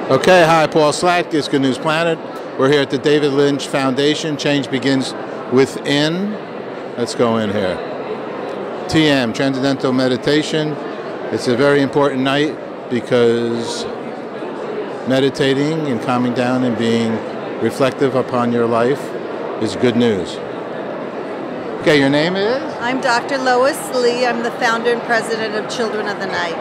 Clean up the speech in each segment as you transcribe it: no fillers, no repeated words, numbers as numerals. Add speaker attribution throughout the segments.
Speaker 1: Okay, hi, Paul Slack, it's Good News Planet. We're here at the David Lynch Foundation. Change begins within. Let's go in here. TM, Transcendental Meditation. It's a very important night because meditating and calming down and being reflective upon your life is good news. Okay, your name is?
Speaker 2: I'm Dr. Lois Lee. I'm the founder and president of Children of the Night.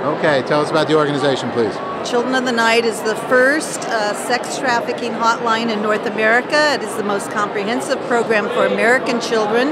Speaker 1: Okay, tell us about the organization, please.
Speaker 2: Children of the Night is the first sex trafficking hotline in North America. It is the most comprehensive program for American children.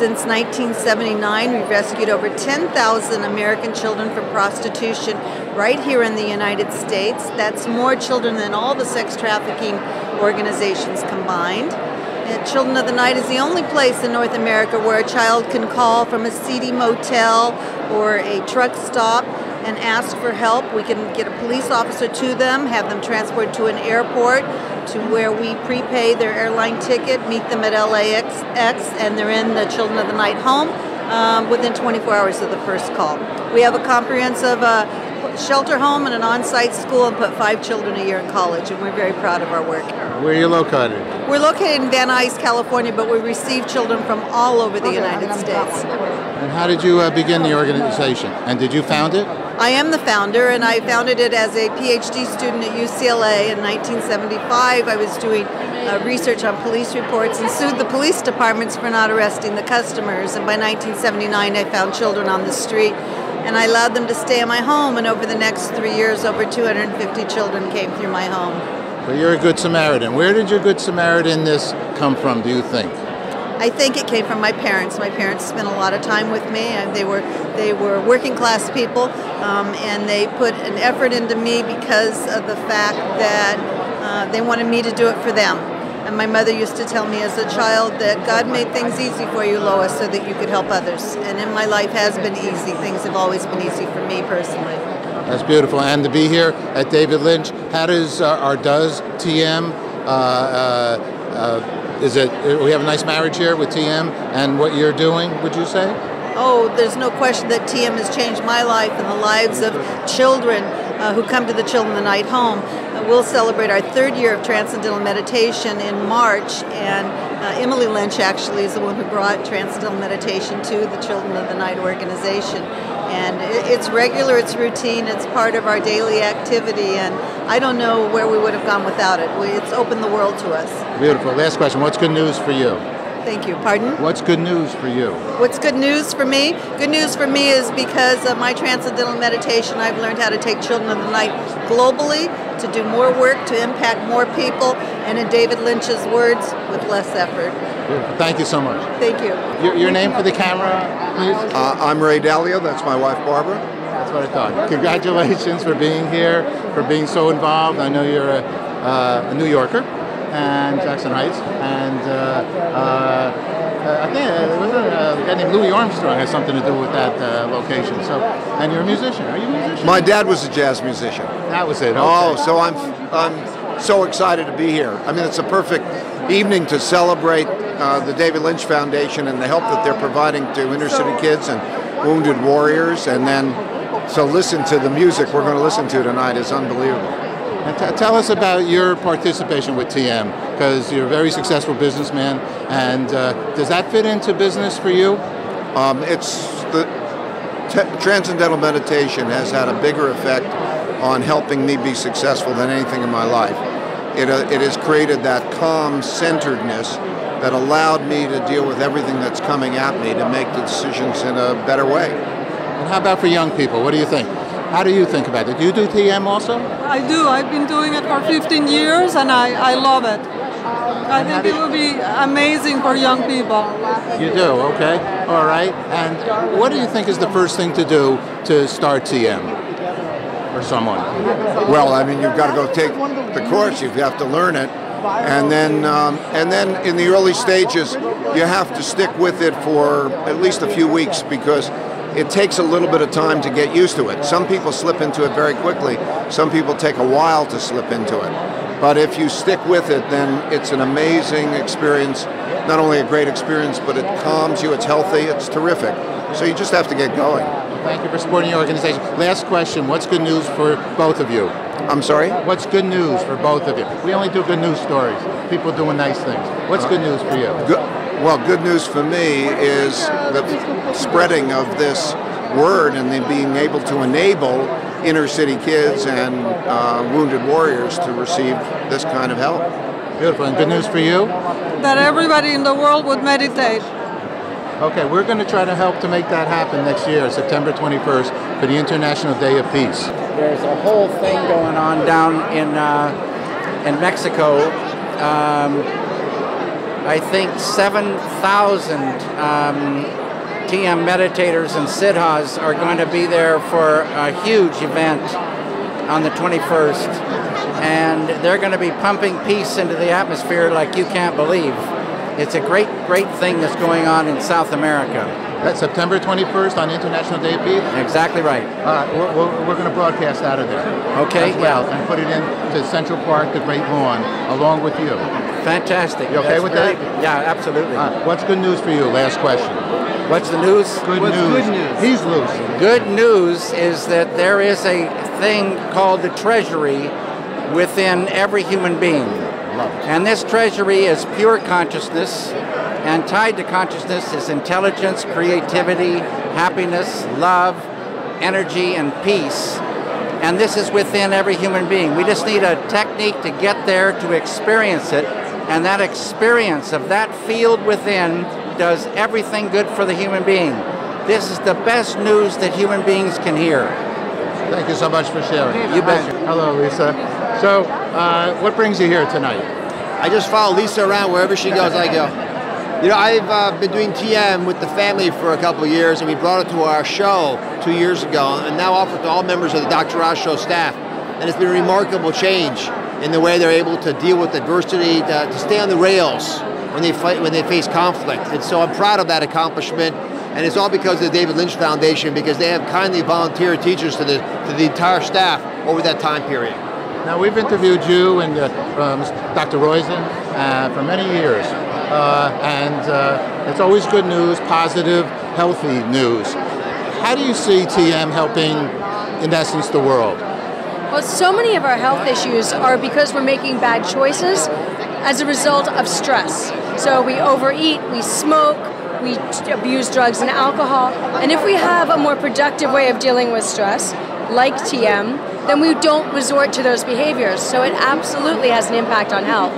Speaker 2: Since 1979, we've rescued over 10,000 American children from prostitution right here in the United States. That's more children than all the sex trafficking organizations combined. And Children of the Night is the only place in North America where a child can call from a seedy motel or a truck stop and ask for help. We can get a police officer to them, have them transported to an airport to where we prepay their airline ticket, meet them at LAX, and they're in the Children of the Night home within 24 hours of the first call. We have a comprehensive shelter home and an on-site school and put 5 children a year in college, and we're very proud of our work.
Speaker 1: Where are you located?
Speaker 2: We're located in Van Nuys, California, but we receive children from all over the United States.
Speaker 1: And how did you begin the organization? And did you found it?
Speaker 2: I am the founder, and I founded it as a PhD student at UCLA in 1975. I was doing research on police reports and sued the police departments for not arresting the customers. And by 1979, I found children on the street, and I allowed them to stay in my home. And over the next 3 years, over 250 children came through my home.
Speaker 1: So you're a Good Samaritan. Where did your Good Samaritan-ness come from, do you think?
Speaker 2: I think it came from my parents. My parents spent a lot of time with me, and they were working class people, and they put an effort into me because of the fact that they wanted me to do it for them. And my mother used to tell me as a child that God made things easy for you, Lois, so that you could help others. And in my life has been easy. Things have always been easy for me personally.
Speaker 1: That's beautiful. And to be here at David Lynch, how does TM, we have a nice marriage here with TM and what you're doing, would you say?
Speaker 2: Oh, there's no question that TM has changed my life and the lives of children who come to the Children of the Night home. We'll celebrate our 3rd year of Transcendental Meditation in March, and Emily Lynch actually is the one who brought Transcendental Meditation to the Children of the Night organization. And it's regular, it's routine, it's part of our daily activity, and I don't know where we would have gone without it. It's opened the world to us.
Speaker 1: Beautiful. Last question. What's good news for you?
Speaker 2: Thank you. Pardon?
Speaker 1: What's good news for you?
Speaker 2: What's good news for me? Good news for me is because of my Transcendental Meditation, I've learned how to take Children of the Night globally, to do more work, to impact more people, and in David Lynch's words, with less effort.
Speaker 1: Beautiful. Thank you so much.
Speaker 2: Thank you.
Speaker 1: Your name for the camera, please?
Speaker 3: I'm Ray Dalio. That's my wife, Barbara.
Speaker 1: That's what I thought. Congratulations for being here, for being so involved. I know you're a New Yorker and Jackson Heights, and I think it was a guy named Louis Armstrong has something to do with that location. So, and you're a musician. Are you a musician?
Speaker 3: My dad was a jazz musician.
Speaker 1: That was it. Okay.
Speaker 3: Oh, so I'm so excited to be here. I mean, it's a perfect evening to celebrate the David Lynch Foundation and the help that they're providing to inner city kids and wounded warriors, and then so listen to the music we're going to listen to tonight is unbelievable.
Speaker 1: And tell us about your participation with TM, because you're a very successful businessman, and does that fit into business for you?
Speaker 3: It's the Transcendental Meditation has had a bigger effect on helping me be successful than anything in my life. It has created that calm centeredness that allowed me to deal with everything that's coming at me to make the decisions in a better way.
Speaker 1: And how about for young people? What do you think? How do you think about it? Do you do TM also?
Speaker 4: I do. I've been doing it for 15 years, and I love it. I think it will be amazing for young people.
Speaker 1: You do? Okay. All right. And what do you think is the first thing to do to start TM for someone?
Speaker 3: Well, I mean, you've got to go take the course. You have to learn it. And then in the early stages, you have to stick with it for at least a few weeks because it takes a little bit of time to get used to it. Some people slip into it very quickly. Some people take a while to slip into it. But if you stick with it, then it's an amazing experience. Not only a great experience, but it calms you, it's healthy, it's terrific. So you just have to get going.
Speaker 1: Thank you for supporting your organization. Last question, what's good news for both of you?
Speaker 3: I'm sorry?
Speaker 1: What's good news for both of you? We only do good news stories, people doing nice things. What's good news for you?
Speaker 3: Good news for me is the spreading of this word and then being able to enable inner city kids and wounded warriors to receive this kind of help.
Speaker 1: Beautiful. And good news for you?
Speaker 4: That everybody in the world would meditate.
Speaker 1: Okay, we're going to try to help to make that happen next year, September 21st, for the International Day of Peace.
Speaker 5: There's a whole thing going on down in Mexico. I think 7,000 TM meditators and siddhas are going to be there for a huge event on the 21st. And they're going to be pumping peace into the atmosphere like you can't believe. It's a great, great thing that's going on in South America.
Speaker 1: That's September 21st on International Day of Peace?
Speaker 5: Exactly right.
Speaker 1: We're going to broadcast out of there.
Speaker 5: Okay.
Speaker 1: As well, and put it into Central Park, the Great Lawn, along with you.
Speaker 5: Fantastic.
Speaker 1: You okay with that?
Speaker 5: Yeah, absolutely.
Speaker 1: What's good news for you? Last question.
Speaker 5: What's the news?
Speaker 1: Good news. He's loose.
Speaker 5: Good news is that there is a thing called the treasury within every human being. And this treasury is pure consciousness, and tied to consciousness is intelligence, creativity, happiness, love, energy, and peace. And this is within every human being. We just need a technique to get there to experience it, and that experience of that field within does everything good for the human being. This is the best news that human beings can hear.
Speaker 1: Thank you so much for sharing.
Speaker 5: You bet.
Speaker 1: Hello, Lisa. So, what brings you here tonight?
Speaker 6: I just follow Lisa around wherever she goes, I go. You know, I've been doing TM with the family for a couple of years, and we brought it to our show 2 years ago, and now offer it to all members of the Dr. Oz Show staff. And it's been a remarkable change in the way they're able to deal with adversity, to stay on the rails when they face conflict. And so I'm proud of that accomplishment, and it's all because of the David Lynch Foundation, because they have kindly volunteered teachers to the entire staff over that time period.
Speaker 1: Now, we've interviewed you and Dr. Roizen for many years, and it's always good news, positive, healthy news. How do you see TM helping, in essence, the world?
Speaker 7: Well, so many of our health issues are because we're making bad choices as a result of stress. So we overeat, we smoke, we abuse drugs and alcohol, and if we have a more productive way of dealing with stress, like TM, then we don't resort to those behaviors. So it absolutely has an impact on health.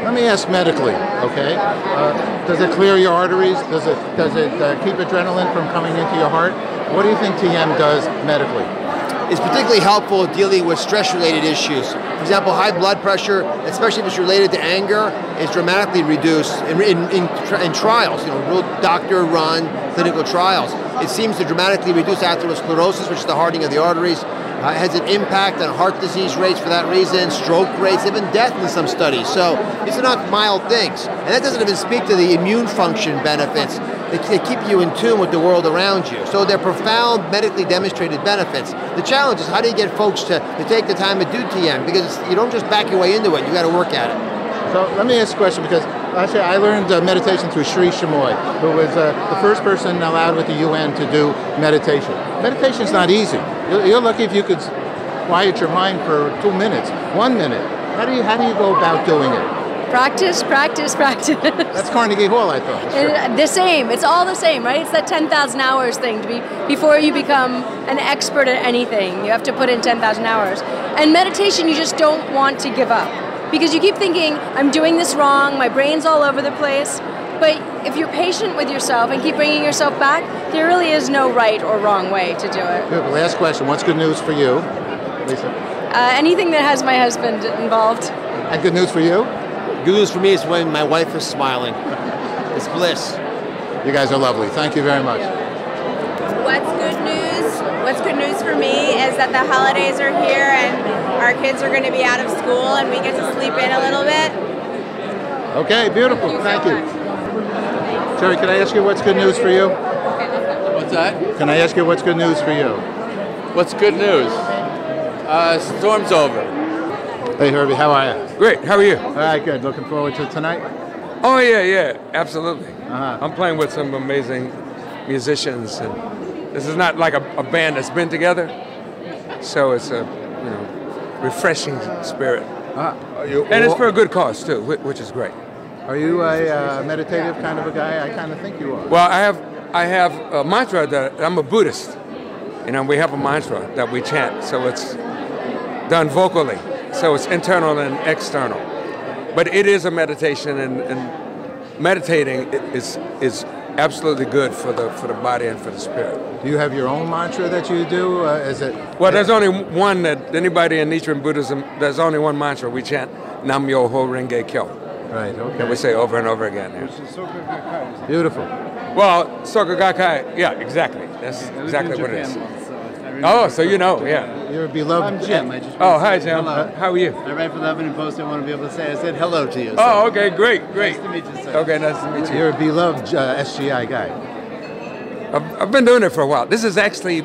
Speaker 1: Let me ask medically, okay? Does it clear your arteries? Does it keep adrenaline from coming into your heart? What do you think TM does medically?
Speaker 6: It's particularly helpful dealing with stress-related issues. For example, high blood pressure, especially if it's related to anger, is dramatically reduced in trials, you know, real doctor-run clinical trials. It seems to dramatically reduce atherosclerosis, which is the hardening of the arteries. It has an impact on heart disease rates for that reason, stroke rates, even death in some studies. So these are not mild things. And that doesn't even speak to the immune function benefits. They keep you in tune with the world around you. So they're profound medically demonstrated benefits. The challenge is how do you get folks to take the time to do TM? Because you don't just back your way into it, you got to work at it.
Speaker 1: So let me ask a question, because actually I learned meditation through Sri Chamoy, who was the first person allowed with the UN to do meditation. Meditation's not easy. You're lucky if you could quiet your mind for 2 minutes, 1 minute. How do you go about doing it?
Speaker 7: Practice, practice, practice.
Speaker 1: That's Carnegie Hall, I thought.
Speaker 7: The same. It's all the same, right? It's that 10,000 hours thing. Before you become an expert at anything, you have to put in 10,000 hours. And meditation, you just don't want to give up. Because you keep thinking, I'm doing this wrong, my brain's all over the place. But if you're patient with yourself and keep bringing yourself back, there really is no right or wrong way to do it.
Speaker 1: Good. Last question. What's good news for you, Lisa?
Speaker 7: Anything that has my husband involved.
Speaker 1: And good news for you?
Speaker 6: Good news for me is when my wife is smiling. It's bliss.
Speaker 1: You guys are lovely. Thank you very much.
Speaker 8: What's good news? What's good news for me is that the holidays are here and our kids are going to be out of school and we get to sleep in a little bit.
Speaker 1: Okay, beautiful. Thank you. Terry, can I ask you what's good news for you?
Speaker 9: What's that?
Speaker 1: Can I ask you what's good news for you?
Speaker 9: What's good news? Storm's over.
Speaker 1: Hey, Herbie, how are you?
Speaker 10: Great, how are you?
Speaker 1: All right, good. Looking forward to tonight?
Speaker 10: Oh, yeah, absolutely. I'm playing with some amazing musicians, and this is not like a band that's been together, so it's refreshing spirit.
Speaker 1: You,
Speaker 10: And it's for a good cause too, which is great.
Speaker 1: Are you a meditative kind of a guy? I kind of think you are.
Speaker 10: Well, I have a mantra that I'm a Buddhist. You know, we have a mantra that we chant, so it's done vocally, so it's internal and external. But it is a meditation, and meditating is absolutely good for the body and for the spirit.
Speaker 1: Do you have your own mantra that you do? Is it?
Speaker 10: Well, there's only one that anybody in Nichiren Buddhism. There's only one mantra we chant: Nam Myoho Renge Kyo.
Speaker 1: Right. Okay.
Speaker 10: That we say over and over again. Yeah.
Speaker 1: Beautiful.
Speaker 10: Well, Soka Gakkai. Yeah, exactly. That's exactly what it is. Oh, so you know, yeah.
Speaker 1: You're a beloved.
Speaker 11: I'm Jim. I just
Speaker 10: hi, Jim.
Speaker 11: Hello.
Speaker 10: How are you?
Speaker 11: I write for the Huffington Post. I want to be able to say I said hello to you. So.
Speaker 10: Oh, okay, great.
Speaker 11: Nice to meet you, sir.
Speaker 10: Okay, nice to meet you.
Speaker 1: You're a beloved SGI guy.
Speaker 10: I've been doing it for a while. This is actually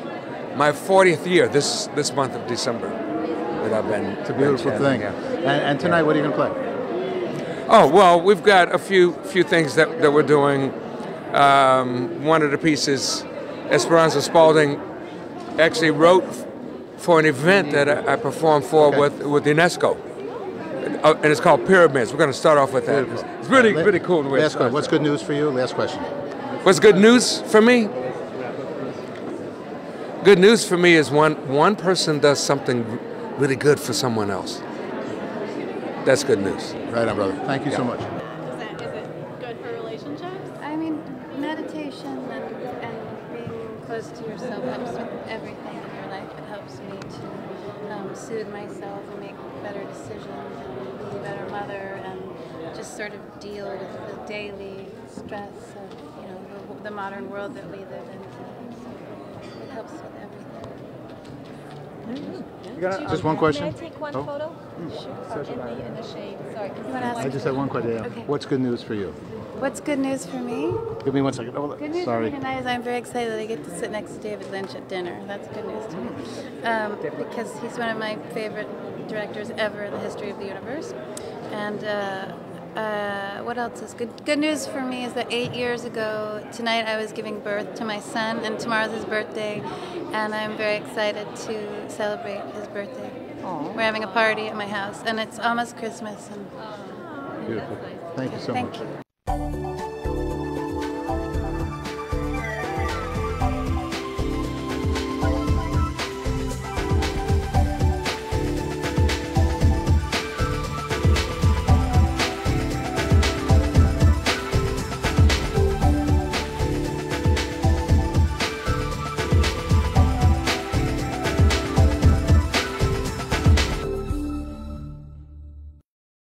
Speaker 10: my 40th year. This month of December that I've been.
Speaker 1: It's a beautiful thing.
Speaker 10: Yeah.
Speaker 1: And tonight, what are you going to play?
Speaker 10: Oh well, we've got a few things that we're doing. One of the pieces, Esperanza Spalding actually wrote for an event that I performed for with UNESCO, and it's called Pyramids. We're going to start off with that. It's really cool.
Speaker 1: Last question. What's good news for you? Last question.
Speaker 10: What's good news for me? Good news for me is one person does something really good for someone else. That's good news.
Speaker 1: Right on, brother. Thank you so much.
Speaker 12: Is it good for relationships?
Speaker 13: I mean, meditation and being close to yourself helps with everything in your life. It helps me to soothe myself and make better decisions and be a better mother and just sort of deal with the daily stress of the modern world that we live in today. So it helps with everything.
Speaker 1: Just one question.
Speaker 12: May I take one photo? Sure. In the shade. Sorry.
Speaker 1: I just have one question. Yeah.
Speaker 13: Okay.
Speaker 1: What's good news for you?
Speaker 13: What's good news for me?
Speaker 1: Give me 1 second. Oh,
Speaker 13: Good news
Speaker 1: sorry.
Speaker 13: for me tonight is I'm very excited that I get to sit next to David Lynch at dinner. That's good news to me. Because he's one of my favorite directors ever in the history of the universe. And what else is good? Good news for me is that 8 years ago, tonight I was giving birth to my son, and tomorrow's his birthday, and I'm very excited to celebrate his birthday. We're having a party at my house, and it's almost Christmas. And
Speaker 1: Beautiful. Thank you so much.
Speaker 13: Thank you.